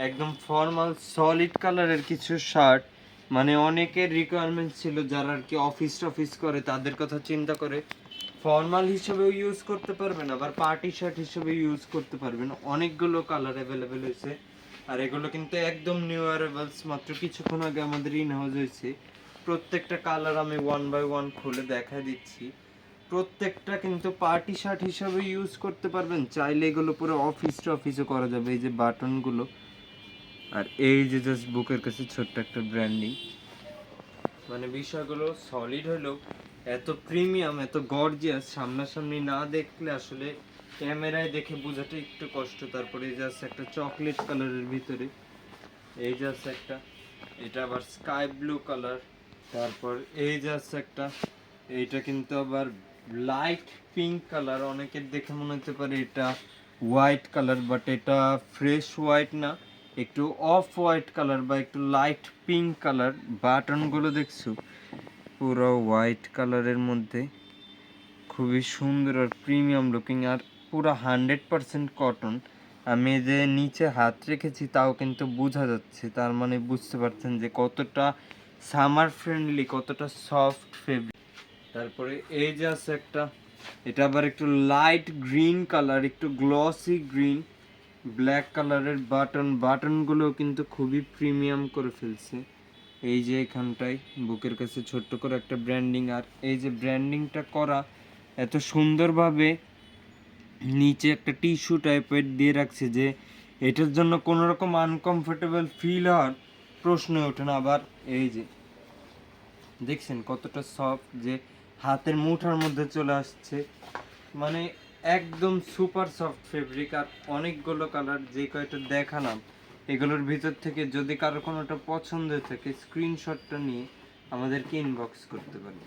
একদম formal solid কালারের কিছু শার্ট, মানে অনেকের রিকোয়ারমেন্ট ছিল যারা আর কি অফিস করে, তাদের কথা চিন্তা করে ফর্মাল হিসেবেও ইউজ করতে পারবেন, আবার পার্টি শার্ট হিসেবে ইউজ করতে পারবেন। অনেকগুলো কালার অ্যাভেলেবেল হয়েছে, আর এগুলো কিন্তু একদম নিউ অ্যারাইভালস, মাত্র কিছুক্ষণ আগে আমাদের ইন হাউস হয়েছে। প্রত্যেকটা কালার আমি 1 বাই 1 খুলে দেখা দিচ্ছি। প্রত্যেকটা কিন্তু পার্টি শার্ট হিসেবে ইউজ করতে পারবেন, চাইলে এগুলো পুরো অফিসও করা যাবে। এই যে বাটনগুলো, আর এই যে জাস্ট বুকের কাছে ছোট্ট একটা ব্র্যান্ডিং, মানে বিষয়গুলো সলিড হলেও এত প্রিমিয়াম, এত গর্জিয়াস, সামনাসামনি না দেখলে আসলে ক্যামেরায় দেখে বোঝাটা একটু কষ্ট। তারপরে এই জাস্ট একটা চকলেট কালারের ভিতরে, এই জাস্ট একটা, এটা আবার স্কাই ব্লু কালার। তারপর এই জাস্ট একটা, এইটা কিন্তু আবার লাইট পিঙ্ক কালার। অনেকের দেখে মনে হতে পারে এটা হোয়াইট কালার, বাট এটা ফ্রেশ হোয়াইট না, একটু অফ হোয়াইট কালার বা একটু লাইট পিঙ্ক কালার। বাটনগুলো দেখছো পুরো হোয়াইট কালারের মধ্যে, খুবই সুন্দর আর প্রিমিয়াম লুকিং, আর পুরো 100% কটন। আমি যে নিচে হাত রেখেছি তাও কিন্তু বোঝা যাচ্ছে, তার মানে বুঝতে পারছেন যে কতটা সামার ফ্রেন্ডলি, কতটা সফট ফেব্রিক। তারপরে এই যে আছে একটা, এটা আবার একটু লাইট গ্রিন কালার, একটু গ্লসি গ্রিন, ব্ল্যাক কালারের বাটনগুলো কিন্তু খুবই প্রিমিয়াম করে ফেলছে। এই যে এখানটায় বুকের কাছে ছোট্ট করে একটা ব্র্যান্ডিং, আর এই যে ব্র্যান্ডিংটা করা এত সুন্দরভাবে নিচে একটা টিস্যু টাইপের দিয়ে রাখছে যে এটার জন্য কোনো রকম আনকমফোর্টেবল ফিল হওয়ার প্রশ্ন ওঠে না। আবার এই যে দেখছেন কতটা সফট, যে হাতের মুঠার মধ্যে চলে আসছে, মানে একদম সুপার সফট ফেব্রিক। আর অনেকগুলো কালার, যে কয়টা দেখালাম এগুলোর ভিতর থেকে যদি কারো কোনোটা পছন্দ হয়ে থাকে, স্ক্রিনশটটা নিয়ে আমাদেরকে ইনবক্স করতে পারেন।